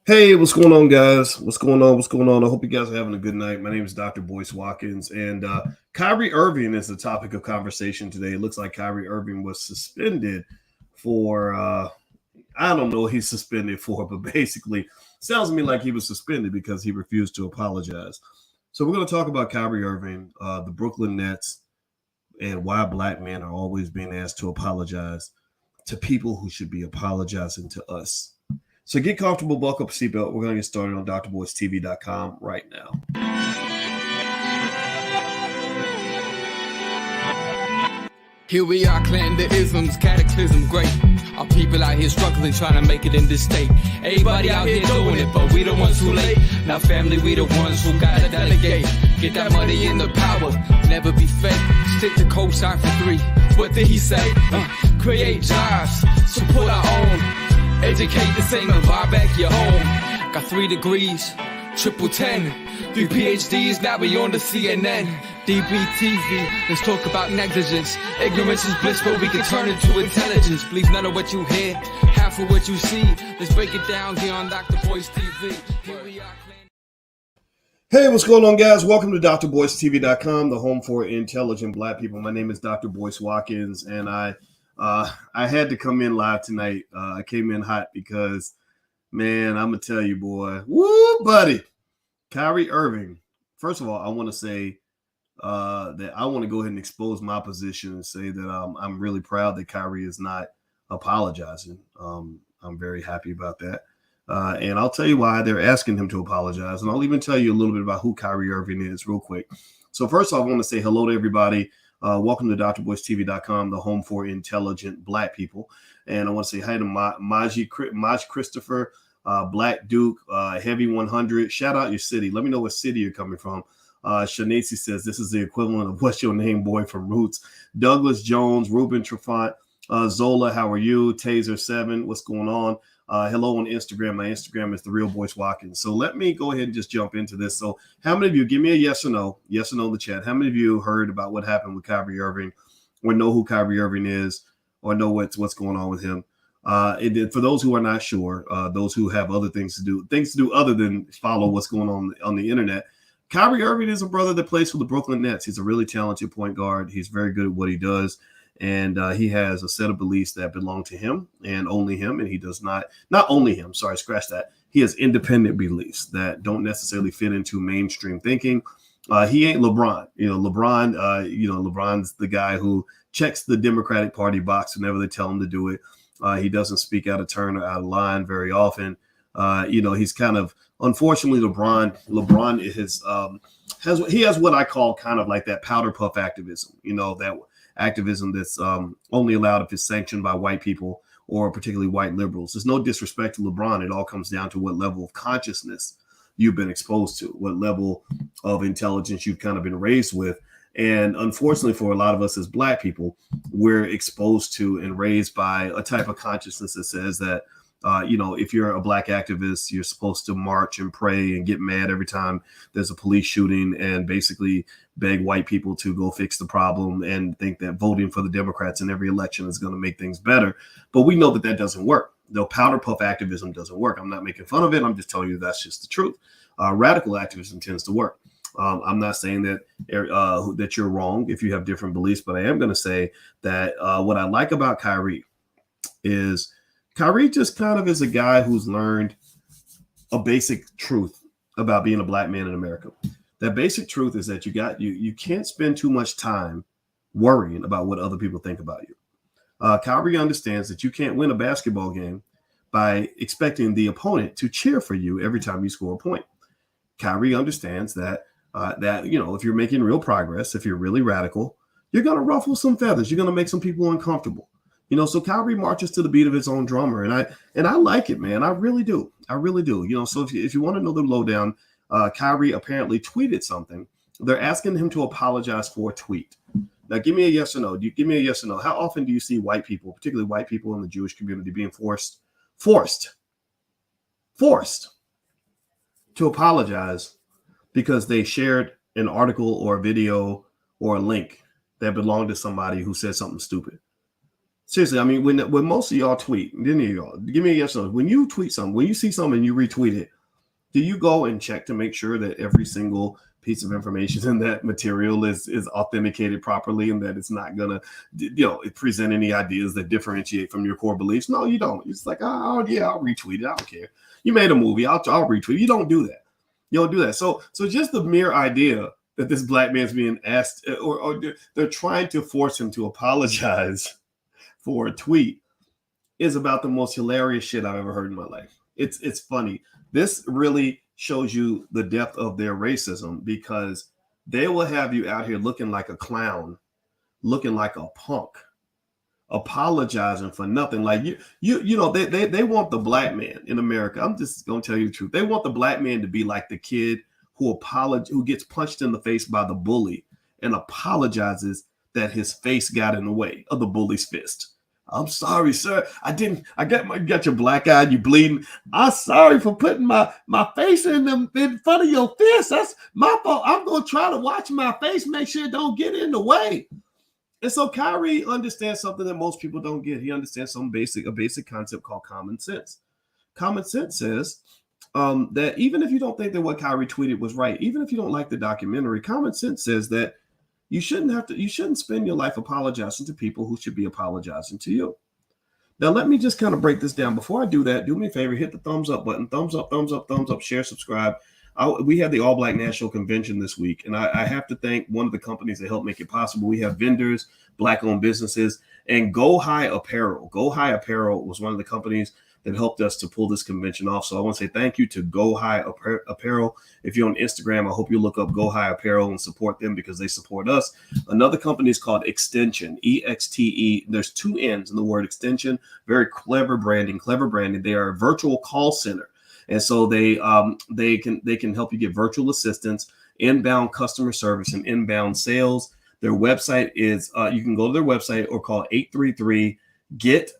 Hey, what's going on, guys? What's going on? What's going on? I hope you guys are having a good night. My name is Dr. Boyce Watkins, and Kyrie Irving is the topic of conversation today. It looks like Kyrie Irving was suspended for, I don't know what he's suspended for, but basically sounds to me like he was suspended because he refused to apologize. So we're going to talk about Kyrie Irving, the Brooklyn Nets, and why black men are always being asked to apologize to people who should be apologizing to us. So get comfortable, buckle up a seatbelt. We're going to get started on drboystv.com right now. Here we are, clan the isms, cataclysm, great. Our people out here struggling, trying to make it in this state. Everybody out here doing it, but we the ones who late. Now family, we the ones who gotta delegate. Get that money in the power, never be fake. Stick to cosign for 3. What did he say? Create jobs, support our own. Educate the same and buy back your home. Got 3 degrees, triple 10. 3 PhDs, now we on the CNN. DBTV, let's talk about negligence. Ignorance is bliss, but we can turn it to intelligence. Believe none of what you hear, half of what you see. Let's break it down here on Dr. Boyce TV. Here we are. Hey, what's going on, guys? Welcome to drboystv.com, the home for intelligent black people. My name is Dr. Boyce Watkins, and I had to come in live tonight. I came in hot because, man, I'm going to tell you, boy. Woo, buddy. Kyrie Irving. First of all, I want to say that I want to go ahead and expose my position and say that I'm really proud that Kyrie is not apologizing. I'm very happy about that. And I'll tell you why they're asking him to apologize. And I'll even tell you a little bit about who Kyrie Irving is real quick. So first off, I want to say hello to everybody. Welcome to drboystv.com, the home for intelligent black people. And I want to say hi to Maj Christopher, Black Duke, Heavy 100. Shout out your city. Let me know what city you're coming from. Shanacy says this is the equivalent of what's your name, boy, from Roots. Douglas Jones, Ruben Trafont, Zola, how are you? Taser7, what's going on? Hello on Instagram. My Instagram is The Real Boyce Watkins. So let me go ahead and just jump into this. So how many of you, give me a yes or no in the chat. How many of you heard about what happened with Kyrie Irving or know who Kyrie Irving is or know what's going on with him? And for those who are not sure, those who have other things to do other than follow what's going on the internet, Kyrie Irving is a brother that plays for the Brooklyn Nets. He's a really talented point guard. He's very good at what he does. And he has a set of beliefs that belong to him and only him. And he does not only him. Sorry, scratch that. He has independent beliefs that don't necessarily fit into mainstream thinking. He ain't LeBron. LeBron's the guy who checks the Democratic Party box whenever they tell him to do it. He doesn't speak out of turn or out of line very often. He's kind of, unfortunately, LeBron has what I call kind of like that powder puff activism, that activism that's only allowed if it's sanctioned by white people or particularly white liberals. There's no disrespect to LeBron. It all comes down to what level of consciousness you've been exposed to, what level of intelligence you've kind of been raised with. And unfortunately, for a lot of us as black people, we're exposed to and raised by a type of consciousness that says that, if you're a black activist, you're supposed to march and pray and get mad every time there's a police shooting and basically beg white people to go fix the problem and think that voting for the Democrats in every election is going to make things better. But we know that doesn't work. The powder puff activism doesn't work. I'm not making fun of it. I'm just telling you that's just the truth. Radical activism tends to work. I'm not saying that you're wrong if you have different beliefs, but I am going to say that what I like about Kyrie is Kyrie just kind of is a guy who's learned a basic truth about being a black man in America. That basic truth is that you can't spend too much time worrying about what other people think about you. Kyrie understands that you can't win a basketball game by expecting the opponent to cheer for you every time you score a point. Kyrie understands that if you're making real progress, if you're really radical, you're going to ruffle some feathers. You're going to make some people uncomfortable. So Kyrie marches to the beat of his own drummer, and I like it, man. I really do. So if you want to know the lowdown, Kyrie apparently tweeted something. They're asking him to apologize for a tweet. Now, give me a yes or no. Give me a yes or no. How often do you see white people, particularly white people in the Jewish community, being forced to apologize because they shared an article or a video or a link that belonged to somebody who said something stupid? Seriously, I mean, when most of y'all tweet, didn't y'all give me a yes or no? When you tweet something, when you see something and you retweet it, do you go and check to make sure that every single piece of information in that material is authenticated properly and that it's not gonna, present any ideas that differentiate from your core beliefs? No, you don't. It's like, oh yeah, I'll retweet it. I don't care. You made a movie, I'll retweet. You don't do that. You don't do that. So just the mere idea that this black man's being asked, or they're trying to force him to apologize for a tweet, is about the most hilarious shit I've ever heard in my life. It's funny. This really shows you the depth of their racism, because they will have you out here looking like a clown, looking like a punk, apologizing for nothing. Like they want the black man in America. I'm just gonna tell you the truth. They want the black man to be like the kid who gets punched in the face by the bully and apologizes that his face got in the way of the bully's fist. I'm sorry, sir. I got your black eye, you bleeding. I'm sorry for putting my face in front of your fist. That's my fault. I'm gonna try to watch my face, make sure it don't get in the way. And so Kyrie understands something that most people don't get. He understands a basic concept called common sense. Common sense says that even if you don't think that what Kyrie tweeted was right, even if you don't like the documentary, common sense says that you shouldn't spend your life apologizing to people who should be apologizing to you. Now, let me just kind of break this down. Before I do that, do me a favor, hit the thumbs up button. Thumbs up, thumbs up, thumbs up, share, subscribe. We had the All Black National Convention this week, and I have to thank one of the companies that helped make it possible. We have vendors, Black-owned businesses, and Go High Apparel. Go High Apparel was one of the companies that helped us to pull this convention off. So I want to say thank you to Go High Apparel. If you're on Instagram, I hope you look up Go High Apparel and support them, because they support us. Another company is called Extension, EXTE. There's two N's in the word extension. Very clever branding. They are a virtual call center. And so they can help you get virtual assistance, inbound customer service, and inbound sales. Their website is, you can go to their website or call 833-GET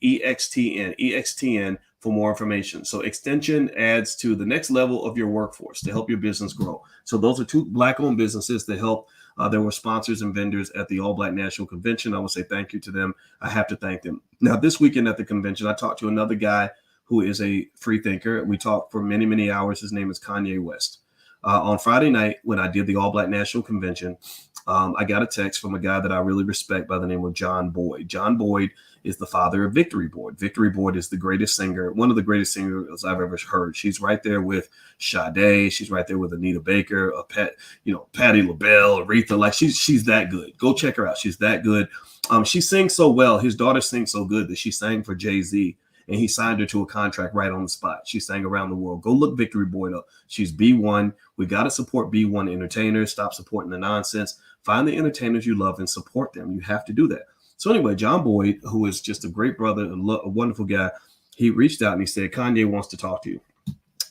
EXTN for more information. So Extension adds to the next level of your workforce to help your business grow. So those are two Black-owned businesses that help. There were sponsors and vendors at the All Black National Convention. I will say thank you to them. I have to thank them. Now, this weekend at the convention, I talked to another guy who is a free thinker. We talked for many, many hours. His name is Kanye West. On Friday night, when I did the All Black National Convention, I got a text from a guy that I really respect by the name of John Boyd. John Boyd is the father of Victory Boyd. Victory Boyd is the greatest singer, one of the greatest singers I've ever heard. She's right there with Sade. She's right there with Anita Baker, Patti LaBelle, Aretha. Like she's that good. Go check her out. She's that good. She sings so well. His daughter sings so good that she sang for Jay-Z, and he signed her to a contract right on the spot. She sang around the world. Go look Victory Boyd up. She's B1. We got to support B1 entertainers. Stop supporting the nonsense. Find the entertainers you love and support them. You have to do that. So anyway, John Boyd, who is just a great brother and a wonderful guy, he reached out and he said, Kanye wants to talk to you.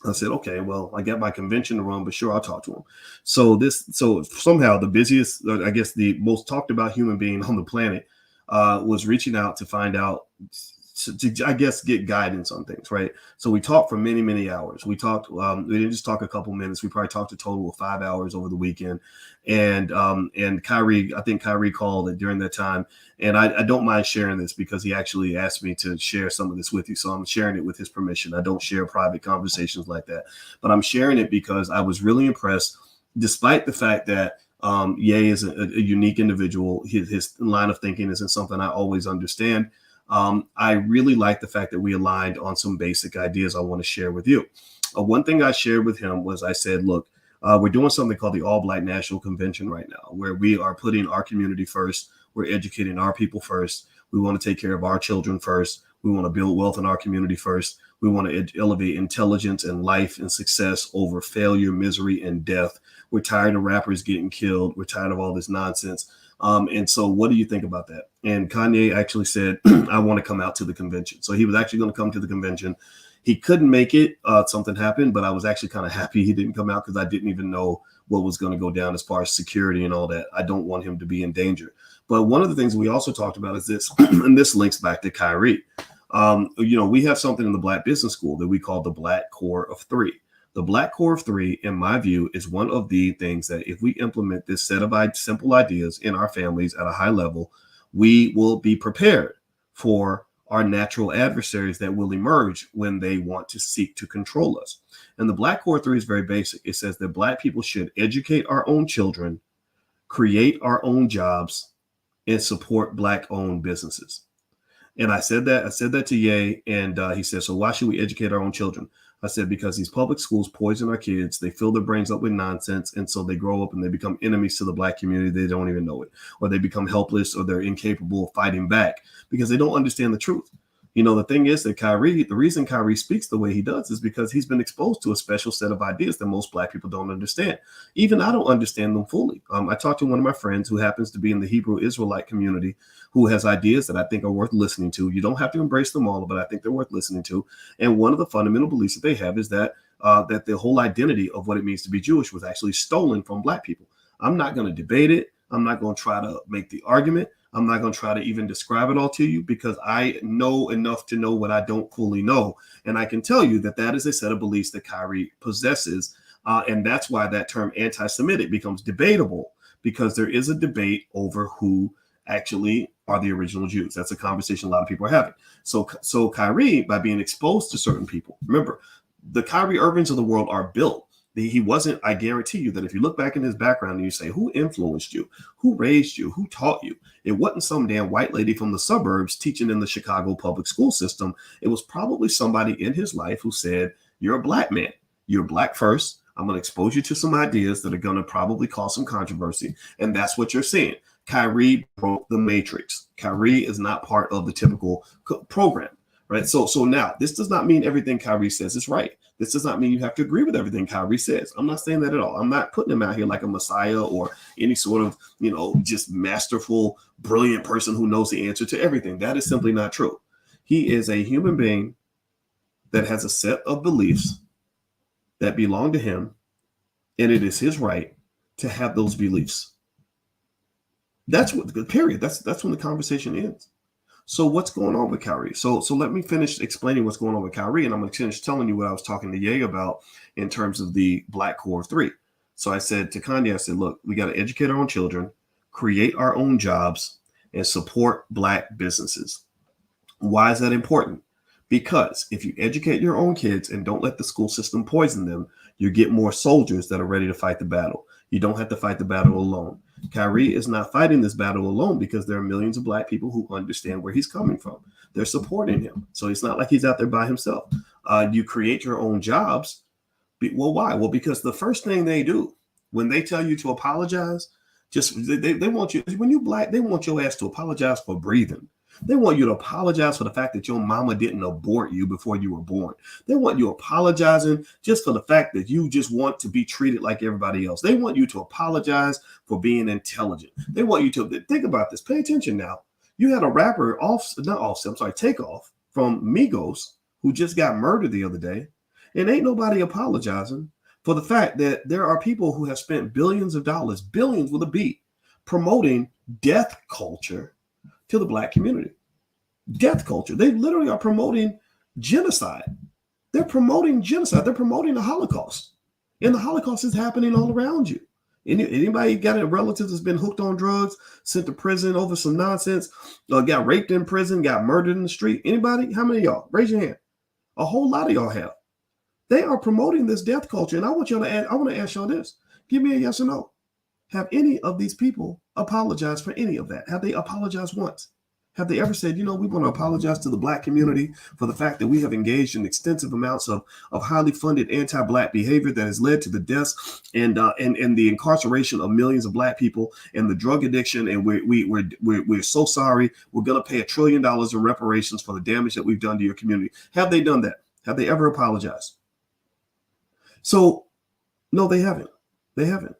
I said, okay, well, I got my convention to run, but sure, I'll talk to him. So somehow the busiest, I guess the most talked about human being on the planet was reaching out to find out, to I guess, get guidance on things, right? So we talked for many, many hours. We talked, we didn't just talk a couple minutes. We probably talked a total of 5 hours over the weekend. And Kyrie, I think Kyrie called it during that time. And I don't mind sharing this because he actually asked me to share some of this with you. So I'm sharing it with his permission. I don't share private conversations like that, but I'm sharing it because I was really impressed, despite the fact that Ye is a unique individual. His line of thinking isn't something I always understand. I really like the fact that we aligned on some basic ideas I want to share with you. One thing I shared with him was I said, look, we're doing something called the All Black National Convention right now, where we are putting our community first. We're educating our people first. We want to take care of our children first. We want to build wealth in our community first. We want to elevate intelligence and life and success over failure, misery, and death. We're tired of rappers getting killed. We're tired of all this nonsense. And so what do you think about that? And Kanye actually said, I want to come out to the convention. So he was actually going to come to the convention. He couldn't make it. Something happened, but I was actually kind of happy he didn't come out because I didn't even know what was going to go down as far as security and all that. I don't want him to be in danger. But one of the things we also talked about is this, and this links back to Kyrie. We have something in the Black Business School that we call the Black Core of Three. The Black Core of Three, in my view, is one of the things that if we implement this set of simple ideas in our families at a high level, we will be prepared for our natural adversaries that will emerge when they want to seek to control us. And the Black Core 3 is very basic. It says that Black people should educate our own children, create our own jobs, and support Black-owned businesses. And I said that to Ye, and he said, so why should we educate our own children? I said, because these public schools poison our kids. They fill their brains up with nonsense. And so they grow up and they become enemies to the Black community. They don't even know it, or they become helpless, or they're incapable of fighting back because they don't understand the truth. You know, the thing is that the reason Kyrie speaks the way he does is because he's been exposed to a special set of ideas that most Black people don't understand. Even I don't understand them fully. I talked to one of my friends who happens to be in the Hebrew Israelite community, who has ideas that I think are worth listening to. You don't have to embrace them all, but I think they're worth listening to. And one of the fundamental beliefs that they have is that that the whole identity of what it means to be Jewish was actually stolen from Black people. I'm not going to debate it. I'm not going to try to make the argument. I'm not going to try to even describe it all to you, because I know enough to know what I don't fully know. And I can tell you that that is a set of beliefs that Kyrie possesses. And that's why that term anti-Semitic becomes debatable, because there is a debate over who actually are the original Jews. That's a conversation a lot of people are having. So Kyrie, by being exposed to certain people, remember, the Kyrie Irvings of the world are built. He wasn't, I guarantee you that if you look back in his background and you say, who influenced you, who raised you, who taught you? It wasn't some damn white lady from the suburbs teaching in the Chicago public school system. It was probably somebody in his life who said, you're a Black man. You're Black first. I'm going to expose you to some ideas that are going to probably cause some controversy. And that's what you're seeing. Kyrie broke the matrix. Kyrie is not part of the typical program, right? So now this does not mean everything Kyrie says is right. This does not mean you have to agree with everything Kyrie says. I'm not saying that at all. I'm not putting him out here like a messiah or any sort of, just masterful, brilliant person who knows the answer to everything. That is simply not true. He is a human being that has a set of beliefs that belong to him, and it is his right to have those beliefs. That's what the period. That's when the conversation ends. So what's going on with Kyrie? So let me finish explaining what's going on with Kyrie, and I'm going to finish telling you what I was talking to Ye about in terms of the Black Core 3. So I said to Kanye, I said, look, we got to educate our own children, create our own jobs, and support Black businesses. Why is that important? Because if you educate your own kids and don't let the school system poison them, you get more soldiers that are ready to fight the battle. You don't have to fight the battle alone. Kyrie is not fighting this battle alone, because there are millions of Black people who understand where he's coming from. They're supporting him. So it's not like he's out there by himself. You create your own jobs. Well, why? Well, because the first thing they do when they tell you to apologize, they want you, when you Black, they want your ass to apologize for breathing. They want you to apologize for the fact that your mama didn't abort you before you were born. They want you apologizing just for the fact that you just want to be treated like everybody else. They want you to apologize for being intelligent. They want you to think about this. Pay attention now. You had a rapper Takeoff from Migos, who just got murdered the other day, and ain't nobody apologizing for the fact that there are people who have spent billions of dollars, billions with a B, promoting death culture to the Black community. Death culture. They literally are promoting genocide. They're promoting genocide. They're promoting the Holocaust. And the Holocaust is happening all around you. Anybody got a relative that's been hooked on drugs, sent to prison over some nonsense, got raped in prison, got murdered in the street? Anybody? How many of y'all? Raise your hand. A whole lot of y'all have. They are promoting this death culture. And I want to ask y'all this. Give me a yes or no. Have any of these people apologized for any of that? Have they apologized once? Have they ever said, we want to apologize to the Black community for the fact that we have engaged in extensive amounts of highly funded anti-Black behavior that has led to the deaths and the incarceration of millions of Black people and the drug addiction, and we're so sorry. We're going to pay $1 trillion in reparations for the damage that we've done to your community. Have they done that? Have they ever apologized? So, no, they haven't. They haven't.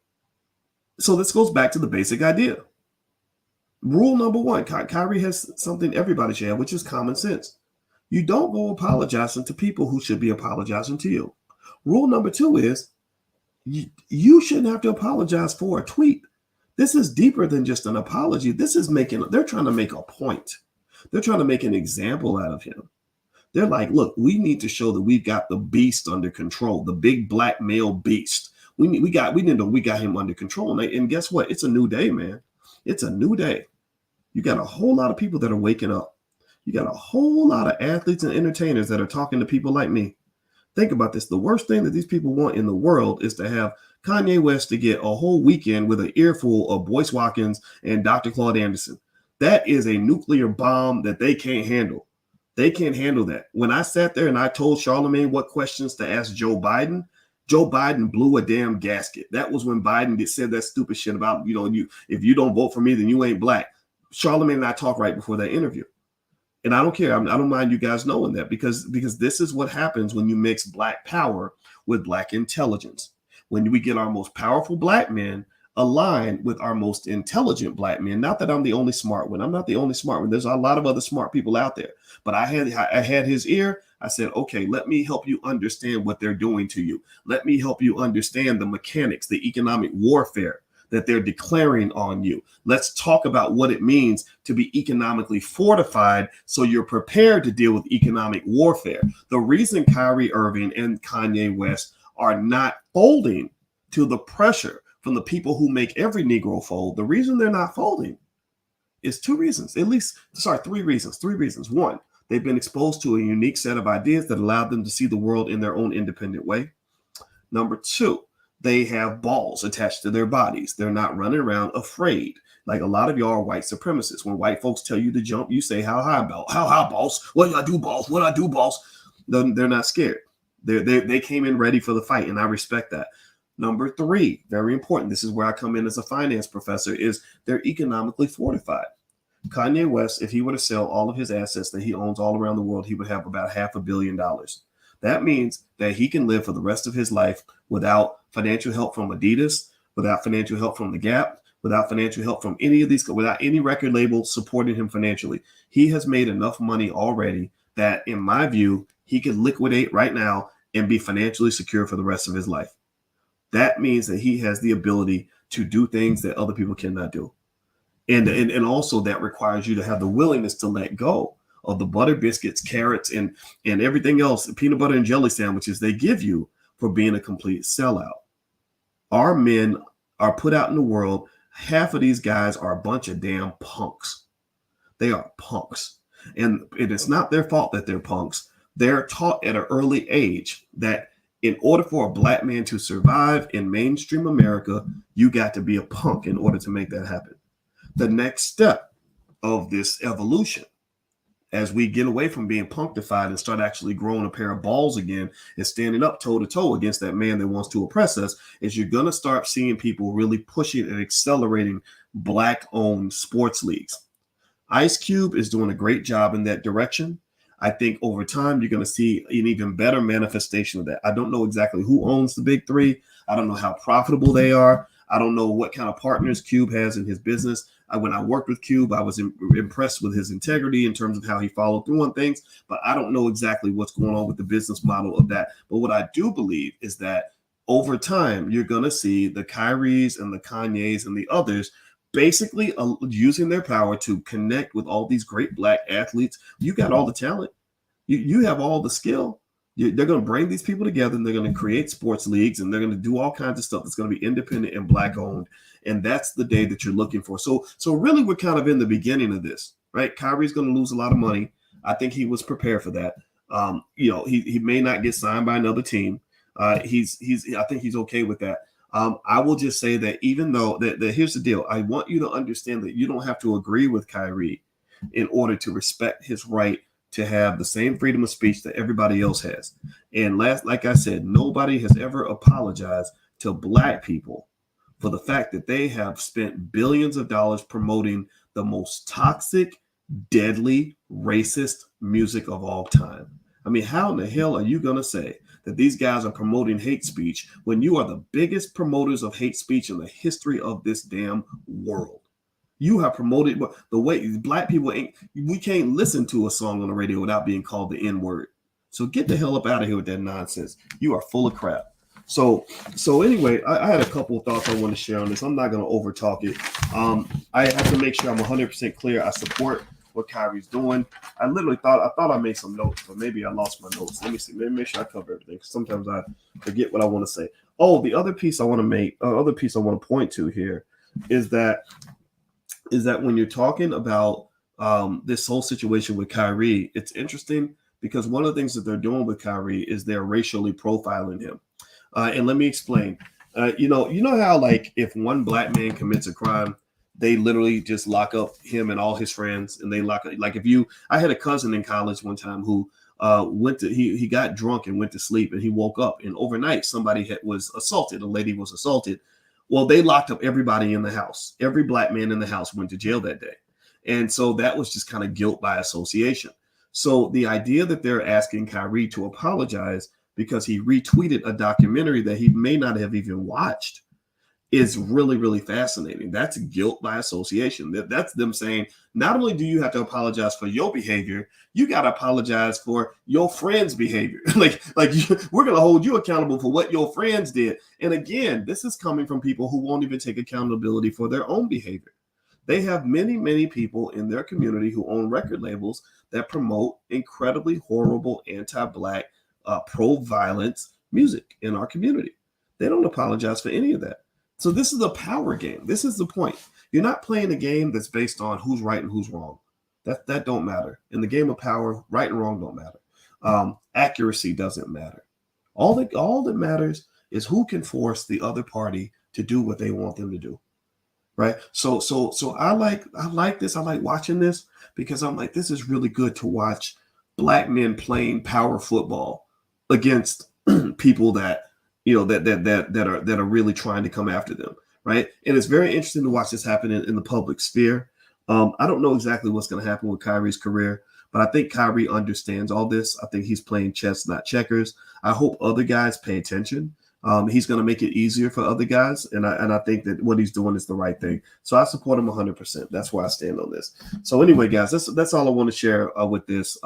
So this goes back to the basic idea. Rule number one, Kyrie has something everybody should have, which is common sense. You don't go apologizing to people who should be apologizing to you. Rule number two is you shouldn't have to apologize for a tweet. This is deeper than just an apology. They're trying to make a point. They're trying to make an example out of him. They're like, look, we need to show that we've got the beast under control, the big Black male beast. We got him under control. And guess what? It's a new day, man. It's a new day. You got a whole lot of people that are waking up. You got a whole lot of athletes and entertainers that are talking to people like me. Think about this. The worst thing that these people want in the world is to have Kanye West to get a whole weekend with an earful of Boyce Watkins and Dr. Claude Anderson. That is a nuclear bomb that they can't handle. They can't handle that. When I sat there and I told Charlemagne what questions to ask Joe Biden blew a damn gasket. That was when Biden said that stupid shit about, if you don't vote for me, then you ain't black. Charlemagne and I talked right before that interview. And I don't care. I don't mind you guys knowing that because this is what happens when you mix black power with black intelligence. When we get our most powerful black men aligned with our most intelligent black men. Not that I'm the only smart one. I'm not the only smart one. There's a lot of other smart people out there. But I had his ear. I said, okay, let me help you understand what they're doing to you. Let me help you understand the mechanics, the economic warfare that they're declaring on you. Let's talk about what it means to be economically fortified so you're prepared to deal with economic warfare. The reason Kyrie Irving and Kanye West are not folding to the pressure from the people who make every Negro fold, the reason they're not folding is three reasons. Three reasons. One, they've been exposed to a unique set of ideas that allowed them to see the world in their own independent way. Number two, they have balls attached to their bodies. They're not running around afraid. Like a lot of y'all are white supremacists. When white folks tell you to jump, you say, how high, boss? What do I do, boss? They're not scared. They came in ready for the fight, and I respect that. Number three, very important. This is where I come in as a finance professor, is they're economically fortified. Kanye West, if he were to sell all of his assets that he owns all around the world, he would have about $500 million. That means that he can live for the rest of his life without financial help from Adidas, without financial help from The Gap, without financial help from any of these, without any record label supporting him financially. He has made enough money already that, in my view, he could liquidate right now and be financially secure for the rest of his life. That means that he has the ability to do things that other people cannot do. And also that requires you to have the willingness to let go of the butter biscuits, carrots, and everything else, the peanut butter and jelly sandwiches they give you for being a complete sellout. Our men are put out in the world. Half of these guys are a bunch of damn punks. They are punks. And it is not their fault that they're punks. They're taught at an early age that in order for a black man to survive in mainstream America, you got to be a punk in order to make that happen. The next step of this evolution, as we get away from being punctified and start actually growing a pair of balls again and standing up toe to toe against that man that wants to oppress us, is you're going to start seeing people really pushing and accelerating black-owned sports leagues. Ice Cube is doing a great job in that direction. I think over time, you're going to see an even better manifestation of that. I don't know exactly who owns the big three. I don't know how profitable they are. I don't know what kind of partners Cube has in his business. When I worked with Cube, I was impressed with his integrity in terms of how he followed through on things, but I don't know exactly what's going on with the business model of that. But what I do believe is that over time, you're going to see the Kyries and the Kanyes and the others basically using their power to connect with all these great black athletes. You got all the talent. You have all the skill. They're going to bring these people together, and they're going to create sports leagues, and they're going to do all kinds of stuff that's going to be independent and black owned. And that's the day that you're looking for. So really, we're kind of in the beginning of this, right? Kyrie's going to lose a lot of money. I think he was prepared for that. He may not get signed by another team. I think he's okay with that. I will just say that even though that here's the deal, I want you to understand that you don't have to agree with Kyrie in order to respect his right to have the same freedom of speech that everybody else has. And like I said, nobody has ever apologized to black people for the fact that they have spent billions of dollars promoting the most toxic, deadly, racist music of all time. I mean, how in the hell are you going to say that these guys are promoting hate speech when you are the biggest promoters of hate speech in the history of this damn world? You have promoted the way black people we can't listen to a song on the radio without being called the N-word. So get the hell up out of here with that nonsense. You are full of crap. So anyway, I had a couple of thoughts I want to share on this. I'm not going to over talk it. I have to make sure I'm 100% clear. I support what Kyrie's doing. I literally thought I made some notes, but maybe I lost my notes. Let me see. Maybe make sure I cover everything. Sometimes I forget what I want to say. Oh, the other piece I want to point to here is that is that when you're talking about this whole situation with Kyrie, it's interesting because one of the things that they're doing with Kyrie is they're racially profiling him. And let me explain. You know how like if one black man commits a crime, they literally just lock up him and all his friends, and they lock like if you. I had a cousin in college one time who went to he got drunk and went to sleep, and he woke up, and overnight somebody was assaulted. A lady was assaulted. Well, they locked up everybody in the house. Every black man in the house went to jail that day, and so that was just kind of guilt by association. So the idea that they're asking Kyrie to apologize because he retweeted a documentary that he may not have even watched is really, really fascinating. That's guilt by association. That's them saying, not only do you have to apologize for your behavior, you got to apologize for your friend's behavior. We're going to hold you accountable for what your friends did. And again, this is coming from people who won't even take accountability for their own behavior. They have many, many people in their community who own record labels that promote incredibly horrible anti-Black, pro-violence music in our community. They don't apologize for any of that. So this is a power game. This is the point. You're not playing a game that's based on who's right and who's wrong. That don't matter. In the game of power, right and wrong don't matter. Accuracy doesn't matter. All that matters is who can force the other party to do what they want them to do. Right. So I like this. I like watching this because I'm like, this is really good to watch Black men playing power football against people that that are really trying to come after them, right? And it's very interesting to watch this happen in the public sphere. I don't know exactly what's going to happen with Kyrie's career, but I think Kyrie understands all this. I think he's playing chess, not checkers. I hope other guys pay attention. He's going to make it easier for other guys, and I think that what he's doing is the right thing. So I support him 100%. That's where I stand on this. So anyway, guys, that's all I want to share with this.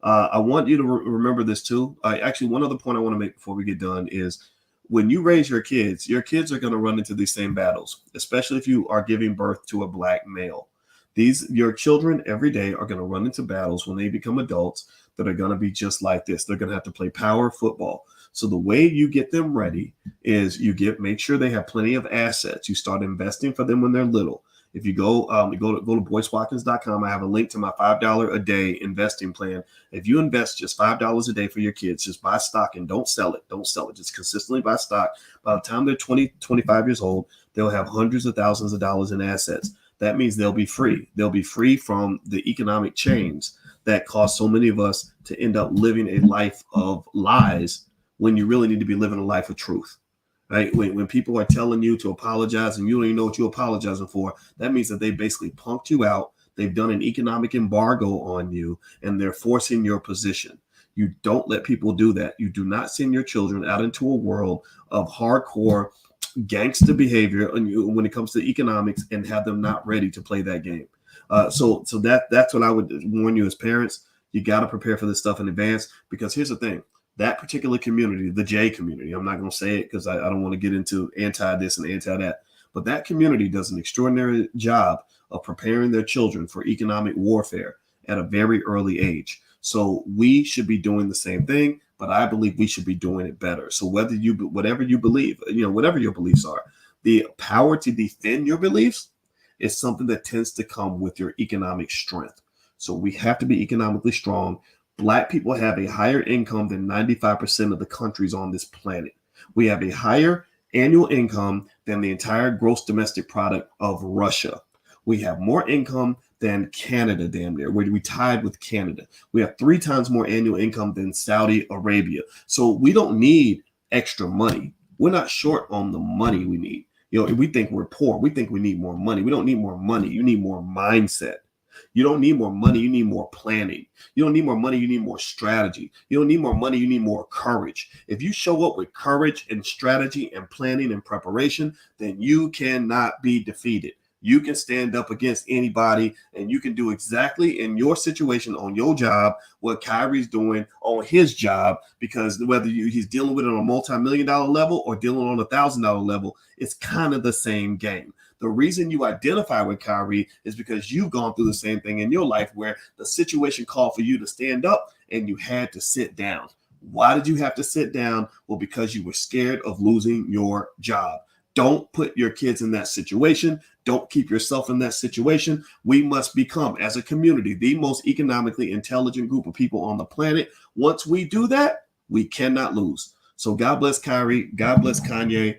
I want you to remember this too. Actually, one other point I want to make before we get done is when you raise your kids are going to run into these same battles, especially if you are giving birth to a Black male. Your children every day are going to run into battles when they become adults that are going to be just like this. They're going to have to play power football. So the way you get them ready is make sure they have plenty of assets. You start investing for them when they're little. If you go to boycewatkins.com, I have a link to my $5 a day investing plan. If you invest just $5 a day for your kids, just buy stock and don't sell it. Don't sell it. Just consistently buy stock. By the time they're 20, 25 years old, they'll have hundreds of thousands of dollars in assets. That means they'll be free. They'll be free from the economic chains that cause so many of us to end up living a life of lies when you really need to be living a life of truth. Right? When people are telling you to apologize and you don't even know what you're apologizing for, that means that they basically punked you out. They've done an economic embargo on you, and they're forcing your position. You don't let people do that. You do not send your children out into a world of hardcore gangster behavior when it comes to economics and have them not ready to play that game. So that's what I would warn you as parents. You got to prepare for this stuff in advance, because here's the thing. That particular community, the J community, I'm not going to say it because I don't want to get into anti this and anti that, but that community does an extraordinary job of preparing their children for economic warfare at a very early age. So we should be doing the same thing, but I believe we should be doing it better. So whatever you believe, whatever your beliefs are, the power to defend your beliefs is something that tends to come with your economic strength. So we have to be economically strong. Black people have a higher income than 95% of the countries on this planet. We have a higher annual income than the entire gross domestic product of Russia. We have more income than Canada, damn near. We tied with Canada. We have 3 times more annual income than Saudi Arabia. So we don't need extra money. We're not short on the money we need. We think we're poor. We think we need more money. We don't need more money. You need more mindset. You don't need more money. You need more planning. You don't need more money. You need more strategy. You don't need more money. You need more courage. If you show up with courage and strategy and planning and preparation, then you cannot be defeated. You can stand up against anybody, and you can do exactly in your situation on your job what Kyrie's doing on his job, because whether he's dealing with it on a multi-million-dollar level or dealing on $1,000 level, it's kind of the same game. The reason you identify with Kyrie is because you've gone through the same thing in your life where the situation called for you to stand up and you had to sit down. Why did you have to sit down? Well, because you were scared of losing your job. Don't put your kids in that situation. Don't keep yourself in that situation. We must become, as a community, the most economically intelligent group of people on the planet. Once we do that, we cannot lose. So God bless Kyrie. God bless Kanye.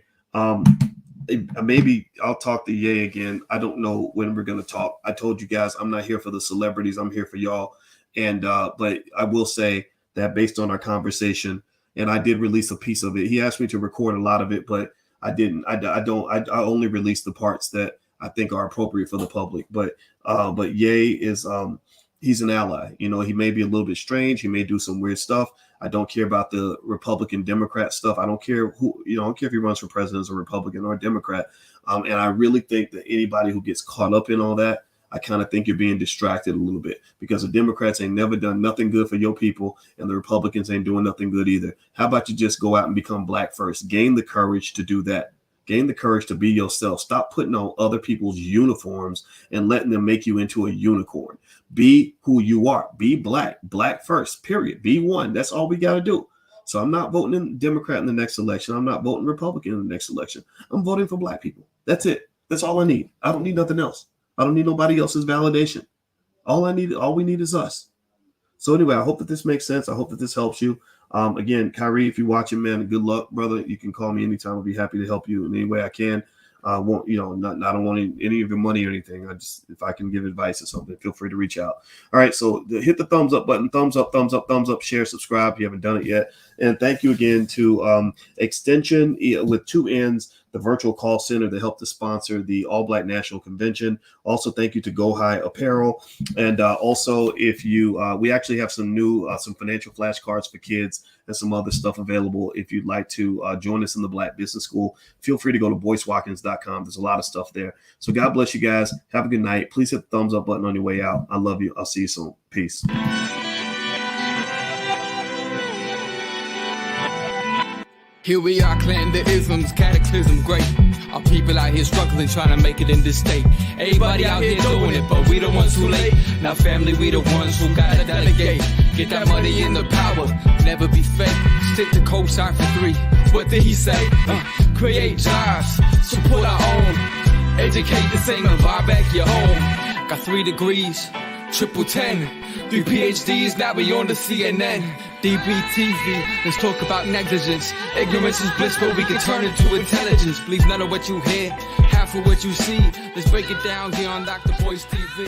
Maybe I'll talk to Ye again. I don't know when we're going to talk. I told you guys I'm not here for the celebrities. I'm here for y'all. And but I will say that based on our conversation, and I did release a piece of it. He asked me to record a lot of it, but I didn't. I only released the parts that I think are appropriate for the public. But Ye is he's an ally. You know, he may be a little bit strange. He may do some weird stuff. I don't care about the Republican Democrat stuff. I don't care who, I don't care if he runs for president as a Republican or a Democrat. And I really think that anybody who gets caught up in all that, I kind of think you're being distracted a little bit, because the Democrats ain't never done nothing good for your people, and the Republicans ain't doing nothing good either. How about you just go out and become black first? Gain the courage to do that. Gain the courage to be yourself. Stop putting on other people's uniforms and letting them make you into a unicorn. Be who you are. Be black. Black first, period. Be one. That's all we got to do. So I'm not voting in Democrat in the next election. I'm not voting Republican in the next election. I'm voting for black people. That's it. That's all I need. I don't need nothing else. I don't need nobody else's validation. All we need is us. So anyway, I hope that this makes sense. I hope that this helps you. Again, Kyrie, if you're watching, man, good luck, brother. You can call me anytime. I'll be happy to help you in any way I can. I don't want any of your money or anything. If I can give advice or something, feel free to reach out. All right. So hit the thumbs up button, thumbs up, share, subscribe if you haven't done it yet. And thank you again to Extension with 2 N's, the virtual call center that helped to sponsor the All Black National Convention. Also, thank you to Go High Apparel. And also, if you, we actually have some new, some financial flashcards for kids and some other stuff available. If you'd like to join us in the Black Business School, feel free to go to boycewatkins.com. There's a lot of stuff there. So God bless you guys. Have a good night. Please hit the thumbs up button on your way out. I love you. I'll see you soon. Peace. Here we are, clan the isms, cataclysm, great. Our people out here struggling, trying to make it in this state. Everybody out here doing it, but we the ones who late. Now family, we the ones who gotta delegate. Get that money in the power, never be fake. Stick to co-sign for 3. What did he say? Create jobs, support our own. Educate the same and buy back your home. Got 3 degrees, 10, 3 PhDs, now we on the CNN. DBTV, let's talk about negligence. Ignorance is bliss, but we can turn it to intelligence. Believe none of what you hear, half of what you see. Let's break it down here on Dr. Boyce TV.